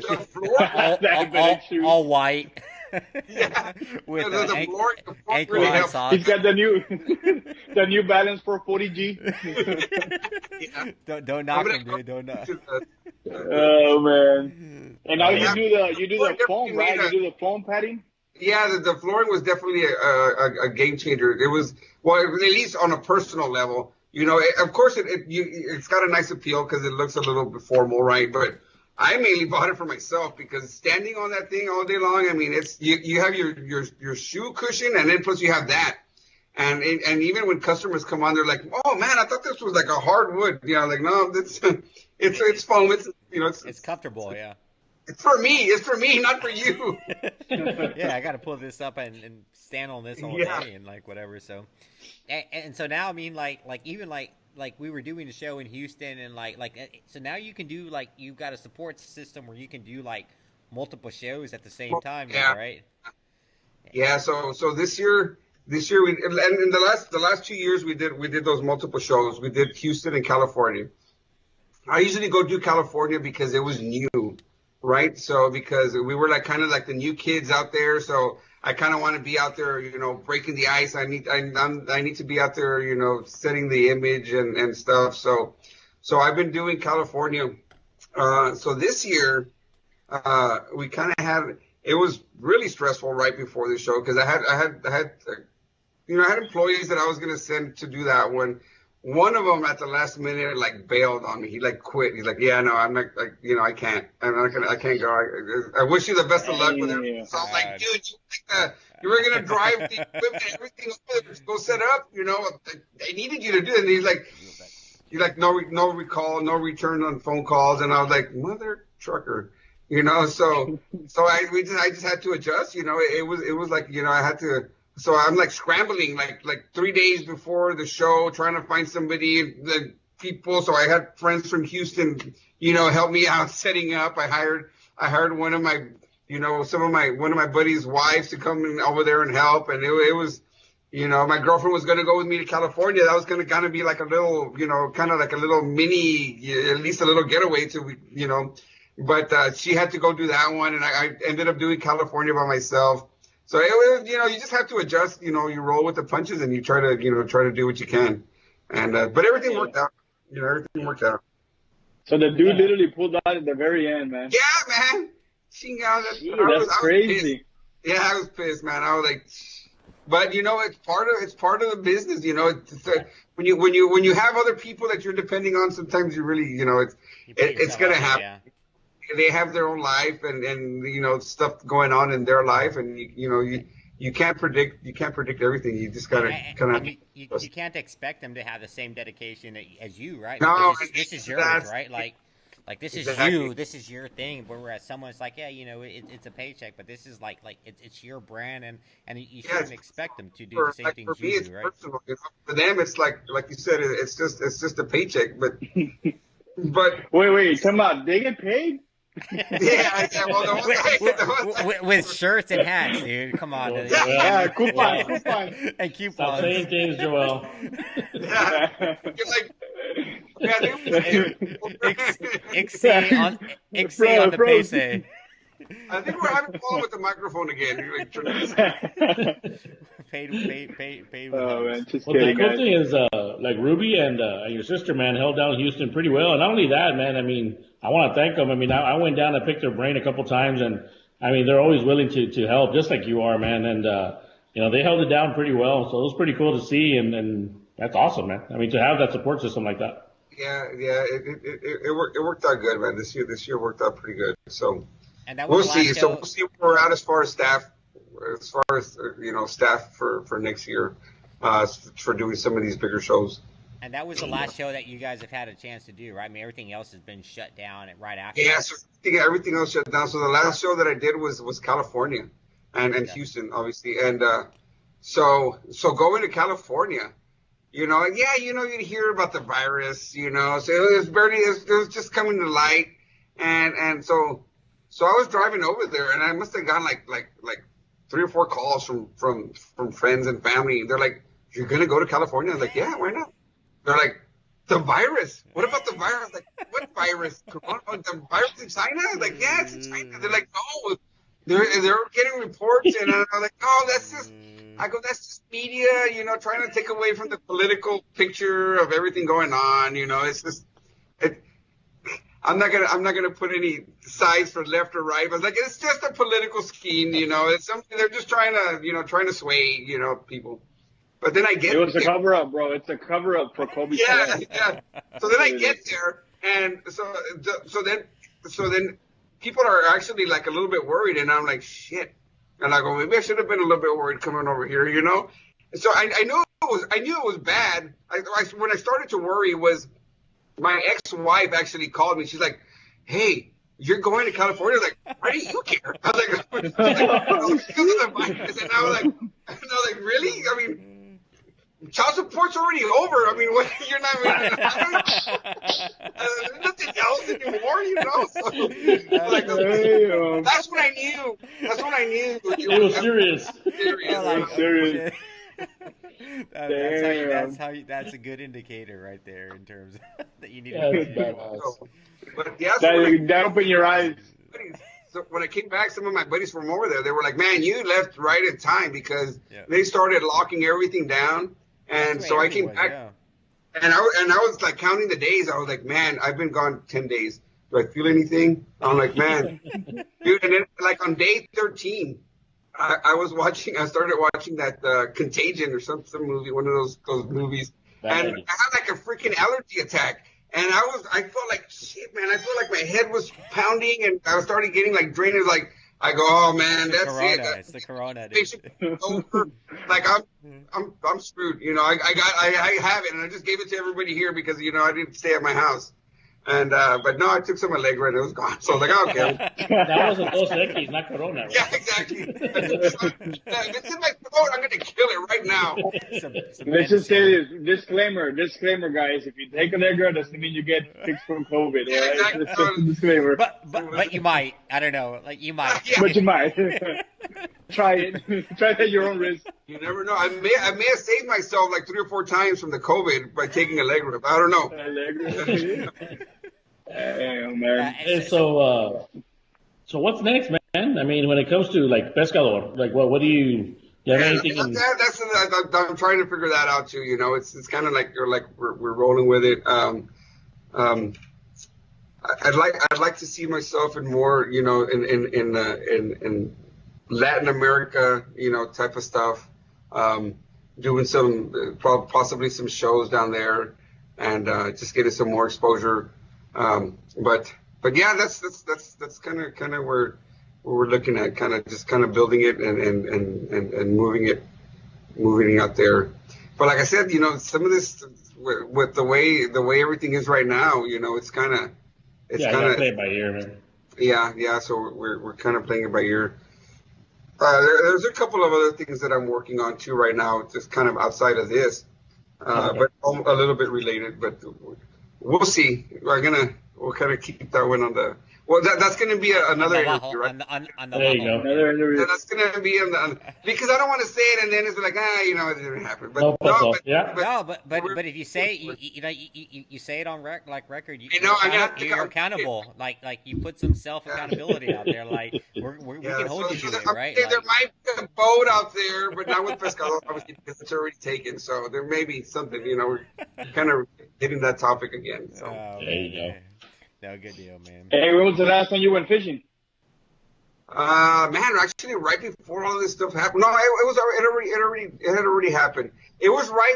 the floor, all white. Yeah, with the floor ankle really high socks. He's got the new Balance for 40G. Yeah. Don't knock him, dude. Don't knock. Oh man! And now you do the foam, right? You do the foam padding. Yeah, the flooring was definitely a game changer. It was, well, at least on a personal level. Of course, it's got a nice appeal because it looks a little bit formal, right? But I mainly bought it for myself because standing on that thing all day long, I mean, it's you have your shoe cushion, and then plus you have that. And even when customers come on, they're like, "Oh man, I thought this was like a hardwood." Like no, it's foam. It's comfortable. Yeah. It's for me. It's for me, not for you. Yeah, I got to pull this up and stand on this all day and like whatever. So, and so now, I mean, like even like we were doing a show in Houston and so now you can do you've got a support system where you can do multiple shows at the same time, now, right? Yeah. So this year we, and in the last 2 years we did those multiple shows. We did Houston and California. I usually go do California because it was new. Right. So because we were kind of like the new kids out there. So I kind of want to be out there, breaking the ice. I need to be out there, setting the image and stuff. So I've been doing California. So this year, we kind of had, it was really stressful right before the show because I had employees that I was going to send to do that one. One of them at the last minute bailed on me. He quit. He's like, yeah, no, I'm not I can't. I can't go. I wish you the best of luck with it. So I'm like, dude, you were gonna drive the equipment, everything over to go set up. They needed you to do it. And he's like, no recall, no return on phone calls. And I was like, mother trucker, So I just had to adjust. It was like I had to. So I'm scrambling like 3 days before the show, trying to find somebody, the people. So I had friends from Houston, help me out setting up. I hired one of my, one of my buddies' wives to come in over there and help. And it was You know, my girlfriend was going to go with me to California. That was going to kind of be like a little, you know, kind of like a little mini, at least a little getaway to, you know, but she had to go do that one. And I ended up doing California by myself. So it was, you know, you just have to adjust, you know, you roll with the punches and you try to, you know, try to do what you can. And, but everything worked out. You know, everything worked out. So the dude literally pulled out at the very end, man. Yeah, man. Gee, that's crazy. Yeah, I was pissed, man. I was like, but you know, it's part of the business. You know, when you have other people that you're depending on, sometimes you really, you know, it's gonna happen. Yeah. They have their own life and you know stuff going on in their life, and you can't predict everything. You just gotta kind of. You can't expect them to have the same dedication as you, right? No, this is yours, right? Like this is you, this is your thing. Whereas someone's like, yeah, you know, it's a paycheck, but this is like it's your brand, and you shouldn't expect them to do the same things for me, you it's do, right? personal. You know? For them, it's like you said, it's just a paycheck. But wait, come on, they get paid? Yeah, well, with shirts and hats, dude. Come on. Yeah, coupon. And coupons. Stop saying things, Joel. Yeah. You're like, XC on the PC. I think we're having a problem with the microphone again. Paid oh, man, just well, kidding, the cool thing is, like Ruby and your sister, man, held down Houston pretty well. And not only that, man, I mean, I want to thank them. I mean, I went down and picked their brain a couple times, and I mean, they're always willing to help, just like you are, man. And you know, they held it down pretty well, so it was pretty cool to see, and that's awesome, man. I mean, to have that support system like that. Yeah, it worked out good, man. This year worked out pretty good. So we'll see. So we'll see where we're at as far as staff, you know, staff for next year, for doing some of these bigger shows. And that was the last show that you guys have had a chance to do, right? I mean, everything else has been shut down right after. Yeah, so everything else shut down. So the last show that I did was California and Houston, obviously. And so going to California, you know, you'd hear about the virus, you know, so it was just coming to light. And so I was driving over there, and I must have gotten like 3 or 4 calls from friends and family. They're like, "You're gonna go to California?" I was like, "Yeah, why not?" They're like, "The virus? What about the virus?" Like, "What virus? Corona? The virus in China?" I was like, "Yeah, it's in China." They're like, "No, they're getting reports," and I'm like, "Oh, that's just." I go, "That's just media, you know, trying to take away from the political picture of everything going on. You know, it's just." I'm not gonna put any sides for left or right, but like it's just a political scheme, you know. It's something they're just trying to sway, you know, people. But then I get it was a cover up, bro. It's a cover up for Kobe. Yeah. So then I get there, and so then people are actually like a little bit worried, and I'm like, shit. And I go, maybe I should have been a little bit worried coming over here, you know. And so I knew it was bad. When I started to worry was. My ex-wife actually called me. She's like, "Hey, you're going to California?" I was like, "Why do you care?" I was like, "Because of the virus." And I was like, "Really? I mean, child support's already over. I mean, what? You're not. There's nothing else anymore, you know." So, like, that's when I knew. It was serious. Serious. That's a good indicator right there in terms of that you need to that open your eyes. So when I came back, some of my buddies from over there, they were like, "Man, you left right in time," because they started locking everything down. And so I came back, and I was like counting the days. I was like, "Man, I've been gone 10 days. Do I feel anything?" I'm like, "Man, dude." And then like on day 13. I started watching that Contagion or some movie, one of those movies, and I had like a freaking allergy attack, and I felt like shit, man. I felt like my head was pounding, and I started getting like drainage. Like I go, "Oh man, that's it. It's the corona, dude. Over. Like I'm screwed. You know, I have it, and I just gave it to everybody here because you know I didn't stay at my house." And but no, I took some Allegra and it was gone. So I was like, "Okay." That was a Dos Equis, not Corona. Right? Yeah, exactly. If it's in my throat, I'm gonna kill it right now. Let's just say this disclaimer, guys. If you take Allegra, doesn't mean you get fixed from COVID. Yeah, right? exactly. That's just a disclaimer. But you might. I don't know. Like you might. But you might. Try it. Try it at your own risk. You never know. I may have saved myself like 3 or 4 times from the COVID by taking a leg rip. I don't know. Damn, man. Hey, so what's next, man? I mean, when it comes to like Pescador, like what do you have anything? I'm trying to figure that out too. You know, it's kind of like we're rolling with it. I'd like to see myself in more, you know, in Latin America, you know, type of stuff. Doing some possibly some shows down there, and just getting some more exposure. But yeah, that's kind of where we're looking at, kind of building it and moving it out there. But like I said, you know, some of this with the way everything is right now, you know, it's kind of play it by ear, man. Yeah. So we're kind of playing it by ear. There's a couple of other things that I'm working on too right now, just kind of outside of this, but a little bit related. But we'll see. We'll kind of keep that one on the. Well, that's going to be another interview, right? There you go. Another interview. That's going to be because I don't want to say it and then it's like, you know, it didn't happen. But but if you say it, you say it on record, you're accountable. Like you put some self accountability out there. Like we can hold you to it, right? There might be a boat out there, but not with Pescador, obviously, because it's already taken. So there may be something. You know, we're kind of hitting that topic again. So there you go. No, good deal, man. Hey, when was the last time you went fishing? Man, actually, right before all this stuff happened. No, it had already happened. It was right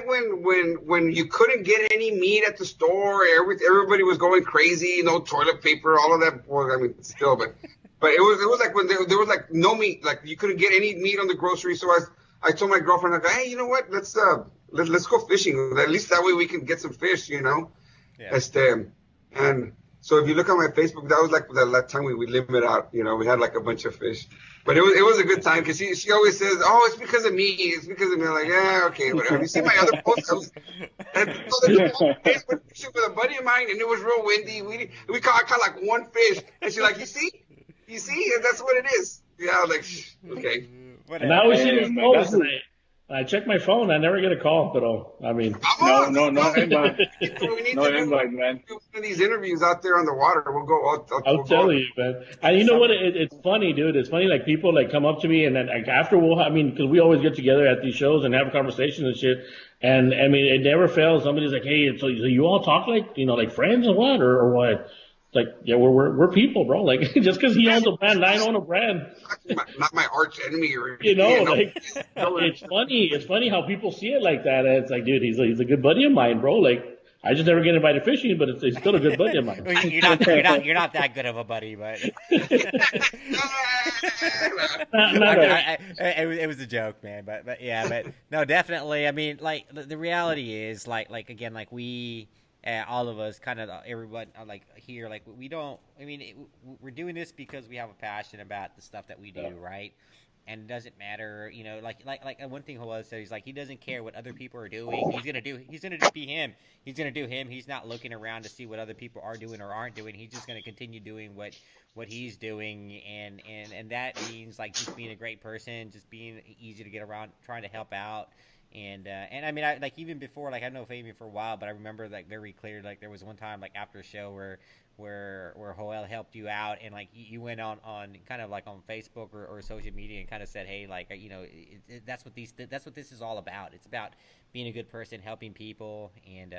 when you couldn't get any meat at the store. Everybody was going crazy. No toilet paper, all of that. Well, I mean, still, but it was like when there was like no meat. Like you couldn't get any meat on the grocery. So I told my girlfriend, like, hey, you know what? Let's go fishing. At least that way we can get some fish. You know. Yeah. And. So if you look on my Facebook, that was like the last time we limit out. You know, we had like a bunch of fish, but it was a good time because she always says, "Oh, it's because of me. It's because of me." I'm like, yeah, okay, whatever. You see my other posts? I went fishing with a buddy of mine, and it was real windy. I caught like one fish, and she's like, "You see, and that's what it is." Yeah, I was like, okay. And I always see this post. I check my phone. I never get a call, but I mean, no invite. No invite, man. One of these interviews out there on the water. We'll go. I'll tell you, man. And you know what? It's funny, dude. It's funny. Like people like come up to me, and then like after because we always get together at these shows and have conversations and shit. And I mean, it never fails. Somebody's like, "Hey, so you all talk like like friends or what or what?" Like, yeah, we're people, bro. Like, just because he owns a brand, and I own a brand. Not my arch enemy or anything. Like, it's funny. It's funny how people see it like that. And it's like, dude, he's a good buddy of mine, bro. Like, I just never get invited fishing, but it's still a good buddy of mine. You're not that good of a buddy, but it was a joke, man. But yeah, but no, definitely. I mean, like the reality is, like again, like we. All of us, kind of everyone, like here, like we don't. I mean, we're doing this because we have a passion about the stuff that we do, right? And it doesn't matter, you know. Like one thing Joel said, he's like he doesn't care what other people are doing. He's gonna just be him. He's gonna do him. He's not looking around to see what other people are doing or aren't doing. He's just gonna continue doing what he's doing, and that means like just being a great person, just being easy to get around, trying to help out. And I mean, I like even before, like I know Fabian for a while, but I remember like very clear, like there was one time like after a show where Joel helped you out, and like you went on kind of like on Facebook or social media and kind of said, hey, like you know, that's what this is all about. It's about being a good person, helping people, and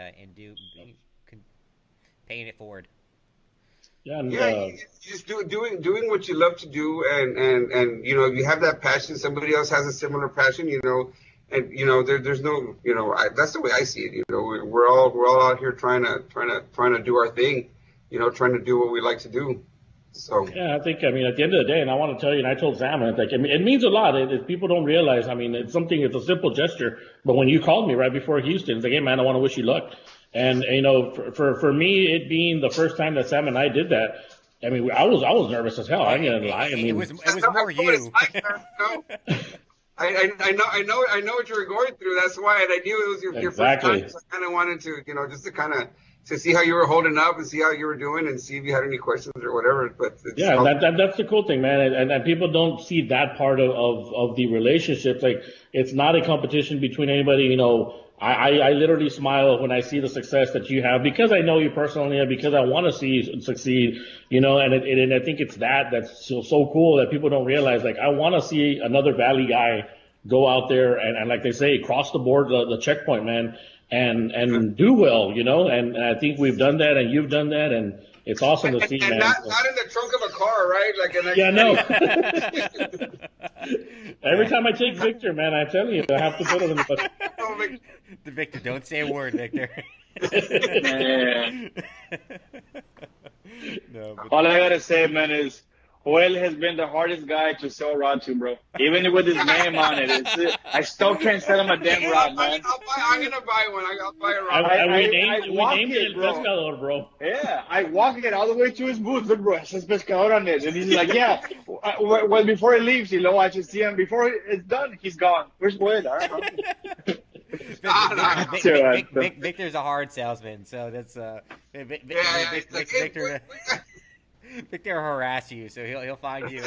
paying it forward. Yeah, you just doing what you love to do, and you know, you have that passion. Somebody else has a similar passion, you know. And you know, there's no, you know, that's the way I see it. You know, we're all out here trying to do our thing. You know, trying to do what we like to do. So yeah, I think at the end of the day, and I want to tell you, and I told Sam, like it means a lot. People don't realize. I mean, it's a simple gesture, but when you called me right before Houston, it's like, hey man, I want to wish you luck. And you know, for me, it being the first time that Sam and I did that, I mean, I was nervous as hell. I'm gonna lie. I mean, it was more you. I know what you were going through. That's why, and I knew it was your first time. So I kind of wanted to, just to kind of to see how you were holding up and see how you were doing and see if you had any questions or whatever. But yeah, that's the cool thing, man. And people don't see that part of the relationship. Like, it's not a competition between anybody. I literally smile when I see the success that you have because I know you personally and because I want to see you succeed, and I think it's that's so cool that people don't realize. Like, I want to see another Valley guy go out there and like they say, cross the board, the checkpoint, man, and do well, and I think we've done that and you've done that, and it's awesome to see, and man. Not in the trunk of a car, right? Yeah, no. Every time I take Victor, man, I tell you, I have to put him in the bus. Victor, don't say a word, Victor. No, all I gotta say, man, is Joel has been the hardest guy to sell rod to, bro. Even with his name on it, I still can't sell him a damn rod, man. I'm gonna buy one. I'll buy a rod. We named it Pescador, bro. Yeah, I walk it all the way to his booth. Look, bro, it says Pescador on it. And he's like, yeah. Well, before he leaves, I should see him. Before it's done, he's gone. Where's Joel? I don't know. Victor's a hard salesman, so that's Victor. Victor will harass you, so he'll find you.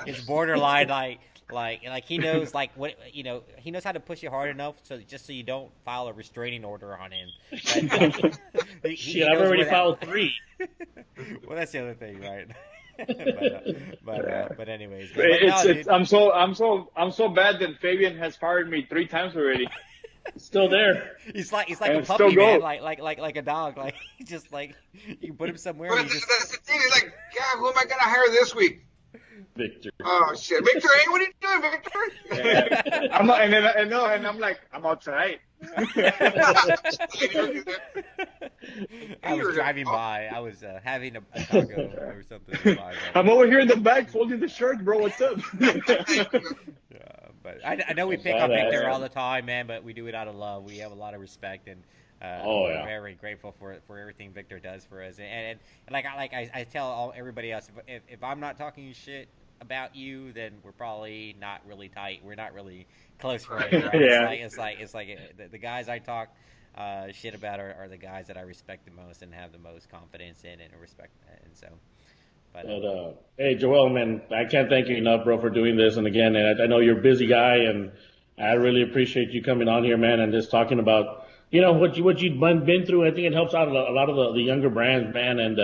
It's borderline like he knows what he knows how to push you hard enough so you don't file a restraining order on him. Shit, I've already filed 3. Well, that's the other thing, right? but anyways, I'm so bad that Fabian has fired me 3 times already. Still there. He's like a puppy, man. Like a dog. Like he's just like you put him somewhere. But that's the thing. He's like, God, who am I gonna hire this week? Victor. Oh shit, Victor! Hey, what are you doing, Victor? Yeah. I'm not, and I'm like, I'm outside. I was driving by. I was having a taco or something. I'm over here in the back folding the shirt, bro. What's up? But I know we pick on Victor all the time, man, but we do it out of love. We have a lot of respect, and we're very grateful for everything Victor does for us. And like I tell everybody else, if I'm not talking shit about you, then we're probably not really tight. We're not really close friends, right? Yeah. It's like the guys I talk shit about are the guys that I respect the most and have the most confidence in and respect. And so. But, hey, Joel, man, I can't thank you enough, bro, for doing this. And again, I know you're a busy guy, and I really appreciate you coming on here, man, and just talking about, what you've been through. I think it helps out a lot of the younger brands, man, and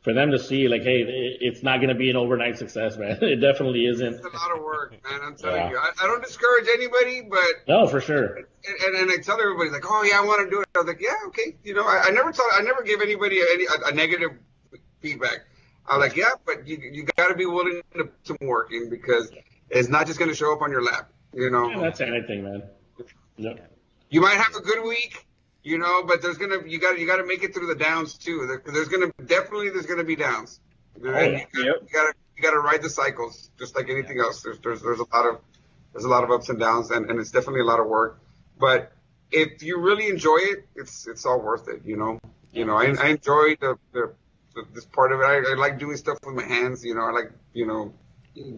for them to see, like, hey, it's not going to be an overnight success, man. It definitely isn't. It's a lot of work, man. I'm telling you. I don't discourage anybody, but no, for sure. And I tell everybody, like, oh yeah, I want to do it. I was like, yeah, okay. I never give anybody a negative feedback. I'm like, yeah, but you got to be willing to working because it's not just going to show up on your lap, Yeah, that's anything, man. Yep. You might have a good week, but you got to make it through the downs too. There's going to be downs. You got to ride the cycles just like anything else. There's a lot of ups and downs, and it's definitely a lot of work. But if you really enjoy it, it's all worth it. I enjoy this part of it. I like doing stuff with my hands. I like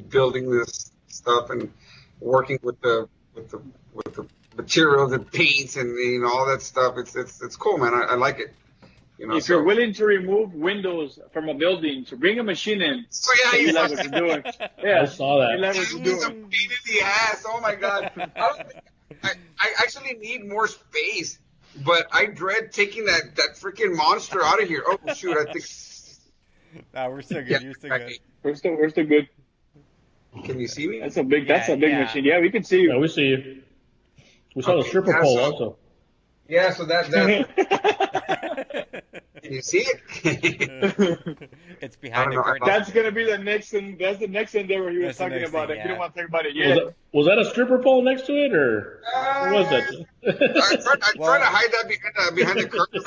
building this stuff and working with the materials and paints and all that stuff. It's cool, man. I like it. If you're willing to remove windows from a building, to bring a machine in, you like what you're doing. Yeah, I saw that. Like what you're doing. A pain in the ass. Oh my god. I actually need more space, but I dread taking that freaking monster out of here. Oh shoot! I think. Nah, we're still good. Yeah, you're still good. We're still good. Can you see me? That's a big machine. Yeah, we can see you. Yeah, we see you. We saw the stripper pole also. Yeah, so that. Can you see it? It's behind the curtain. That's gonna be the next, and that's the next endeavor he was talking about. You don't want to talk about it yet. Was that a stripper pole next to it, or what was that? I tried to hide that behind the curtain.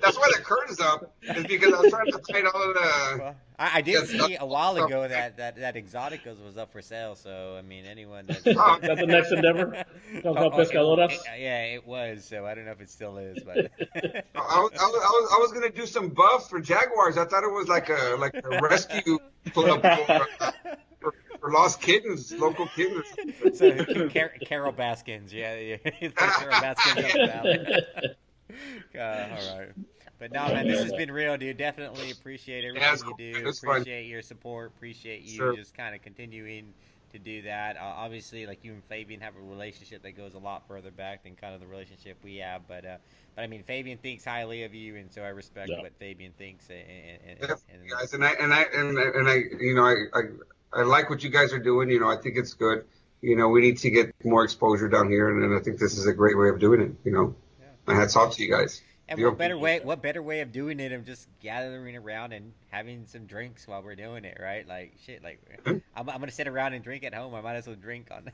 That's why the curtain's up. Is because I was trying to hide all of the. Well, I did see a while ago that Exoticos was up for sale. So I mean, anyone that's that's the next endeavor. Called Pescadoras. Yeah, it was. So I don't know if it still is, but I was gonna do some buff for Jaguars. I thought it was like a rescue club for for lost kittens, local kittens. So Carol Baskins, yeah. Carol Baskins up the valley. All right. But no, man, this has been real, dude. Definitely appreciate everything you do. Appreciate your support. Appreciate you just kind of continuing to do that. Obviously, like you and Fabian have a relationship that goes a lot further back than kind of the relationship we have. But I mean, Fabian thinks highly of you, and so I respect what Fabian thinks. Guys, and I, you know, I like what you guys are doing. You know, I think it's good. You know, we need to get more exposure down here, and I think this is a great way of doing it. You know, my hats off to you guys. And what better way of doing it than just gathering around and having some drinks while we're doing it, right? Like shit, like I'm gonna sit around and drink at home. I might as well drink on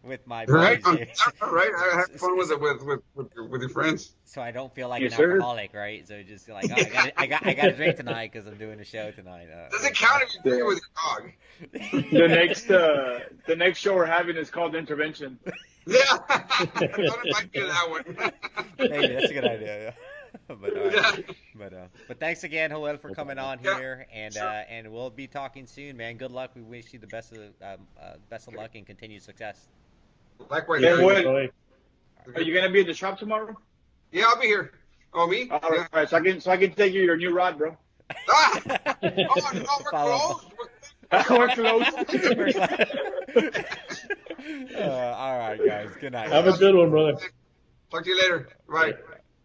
with my buddies. Right, I have fun with it with your friends. So I don't feel like an alcoholic, right? So just like I got to drink tonight because I'm doing a show tonight. Doesn't count if you do it with your dog. The next show we're having is called Intervention. Yeah, I thought it might be that one. Maybe that's a good idea. Yeah. But thanks again, Joel, for coming on here, and we'll be talking soon, man. Good luck. We wish you the best of luck and continued success. Likewise. Are you gonna be at the shop tomorrow? Yeah, I'll be here. Oh, me? All right, so I can take you your new rod, bro. We're close. All right, guys. Good night. Have a good one, brother. Talk to you later. Right.